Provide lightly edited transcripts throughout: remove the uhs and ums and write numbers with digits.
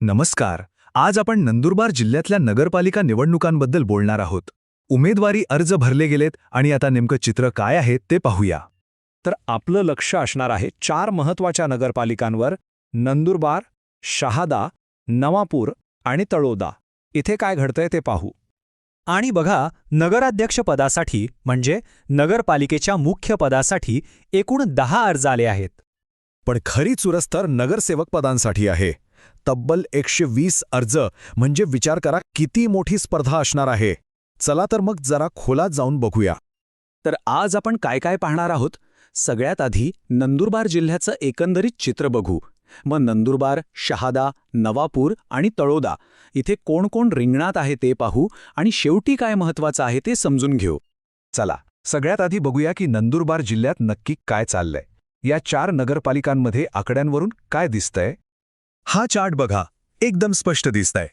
नमस्कार. आज आपण नंदुरबार जिल्ह्यातल्या नगरपालिका निवडणुकांबद्दल बोलणार आहोत. उमेदवारी अर्ज भरले गेलेत आणि आता नेमकं चित्र काय आहे ते पाहूया. तर आपलं लक्ष असणार आहे 4 महत्त्वाच्या नगरपालिकांवर: नंदुरबार, शहादा, नवापूर आणि तळोदा. इथे काय घडतंय ते पाहू. आणि बघा, नगराध्यक्षपदासाठी म्हणजे नगरपालिकेच्या मुख्य पदासाठी एकूण 10 अर्ज आले आहेत. पण खरी चुरस तर नगरसेवक पदांसाठी आहे. तब्बल 120 अर्ज, म्हणजे विचार करा किती मोठी स्पर्धा असणार आहे. चला तर मग जरा खोलात जाऊन बघूया. तर आज आपण काय काय पाहणार आहोत. सगळ्यात आधी नंदुरबार जिल्ह्याचं एकंदरीत चित्र बघू. मग नंदुरबार, शहादा, नवापूर आणि तळोदा इथे कोण कोण रिंगणात आहे ते पाहू आणि शेवटी काय महत्त्वाचं आहे ते समजून घेऊ. चला, सगळ्यात आधी बघूया की नंदुरबार जिल्ह्यात नक्की काय चाललंय. या 4 नगरपालिकांमध्ये आकड्यांवरून काय दिसतंय? हा चार्ट बघा, एकदम स्पष्ट दिसतंय.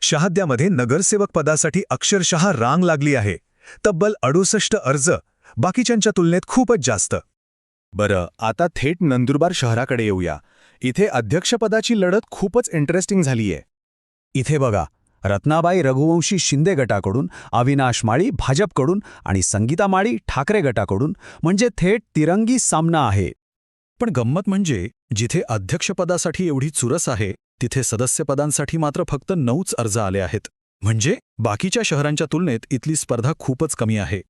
शहाद्यामध्ये नगरसेवक पदासाठी अक्षरशः रांग लागली आहे. तब्बल 68 अर्ज, बाकीच्यांच्या तुलनेत खूपच जास्त. बरं, आता थेट नंदुरबार शहराकडे येऊया. इथे अध्यक्षपदाची लढत खूपच इंटरेस्टिंग झालीय. इथे बघा, रत्नाबाई रघुवंशी शिंदे गटाकडून, अविनाश माळी भाजपकडून आणि संगीता माळी ठाकरे गटाकडून, म्हणजे थेट तिरंगी सामना आहे. पण गंमत म्हणजे जिथे अध्यक्षपदासाठी एवढी चुरस आहे तिथे सदस्यपदांसाठी मात्र फक्त 9च अर्ज आले आहेत. म्हणजे बाकीच्या शहरांच्या तुलनेत इथली स्पर्धा खूपच कमी आहे.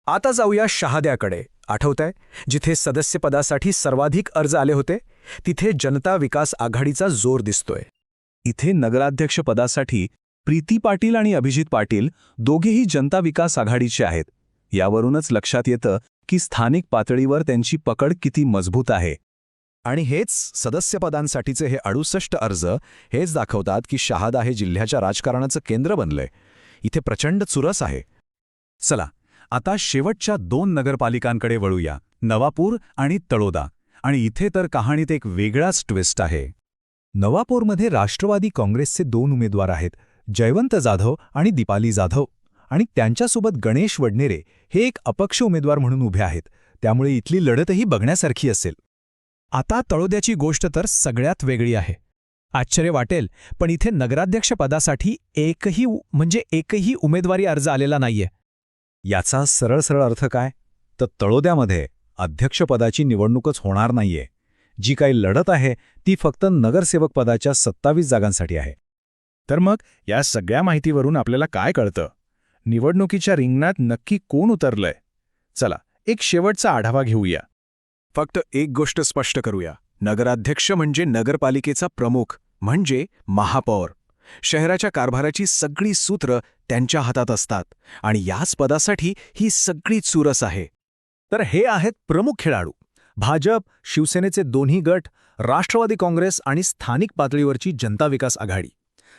आता जाऊया शहाद्याकडे. आठवतंय, जिथे सदस्यपदासाठी सर्वाधिक अर्ज आले होते तिथे जनता विकास आघाडीचा जोर दिसतोय. इथे नगराध्यक्षपदासाठी प्रीती पाटील आणि अभिजित पाटील दोघेही जनता विकास आघाडीचे आहेत. यावरूनच लक्षात येतं की स्थानिक पातळीवर त्यांची पकड किती मजबूत आहे. आणि हेच सदस्यपदांसाठीचे हे 68 अर्ज हेच दाखवतात की शहादा हे जिल्ह्याच्या राजकारणाचं केंद्र बनलंय. इथे प्रचंड चुरस आहे. चला, आता शेवटच्या 2 नगरपालिकांकडे वळूया, नवापूर आणि तळोदा. आणि इथे तर कहाणीत एक वेगळाच ट्विस्ट आहे. नवापूरमध्ये राष्ट्रवादी काँग्रेसचे 2 उमेदवार आहेत, जयवंत जाधव आणि दीपाली जाधव. आणि त्यांच्यासोबत गणेश वडनेरे हे एक अपक्ष उमेदवार म्हणून उभे आहेत. त्यामुळे इथली लढतही बघण्यासारखी असेल. आता तळोद्याची गोष्ट तर सगळ्यात वेगळी आहे. आश्चर्य वाटेल, पण इथे नगराध्यक्षपदासाठी एकही उमेदवारी अर्ज आलेला नाहीये. याचा सरळ अर्थ काय? तर तळोद्यामध्ये अध्यक्षपदाची निवडणूकच होणार नाहीये. जी काही लढत आहे ती फक्त नगरसेवक पदाच्या 27 जागांसाठी आहे. तर मग या सगळ्या माहितीवरून आपल्याला काय कळतं? निवडणुकीच्या रिंगणात नक्की कोण उतरलंय? चला, एक शेवटचा आढावा घेऊया. फक्त एक गोष्ट स्पष्ट करूया. नगराध्यक्ष म्हणजे नगरपालिकेचा प्रमुख, म्हणजे महापौर. शहराच्या कारभाराची सगळी सूत्र त्यांच्या हातात असतात आणि याच पदासाठी ही सगळी चुरस आहे. तर हे आहेत प्रमुख खेळाडू: भाजप, शिवसेनेचे दोन्ही गट, राष्ट्रवादी काँग्रेस आणि स्थानिक पातळीवरची जनता विकास आघाडी.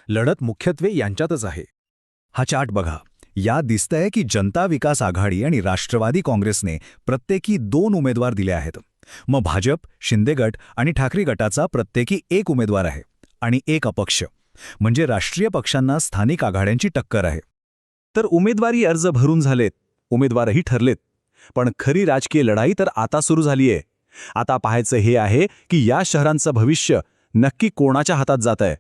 लढत मुख्यत्वे यांच्यातच आहे. हा चार्ट बघा, यात दिसतंय की जनता विकास आघाडी आणि राष्ट्रवादी काँग्रेसने प्रत्येकी 2 उमेदवार दिले आहेत. मग भाजप, शिंदे गट आणि ठाकरे गटाचा प्रत्येकी 1 उमेदवार आहे आणि 1 अपक्ष. म्हणजे राष्ट्रीय पक्षांना स्थानिक आघाड्यांची टक्कर आहे. तर उमेदवारी अर्ज भरून झालेत, उमेदवारही ठरलेत. पण खरी राजकीय लढाई तर आता सुरू झालीये. आता पाहायचं हे आहे की या शहरांचं भविष्य नक्की कोणाच्या हातात जातंय.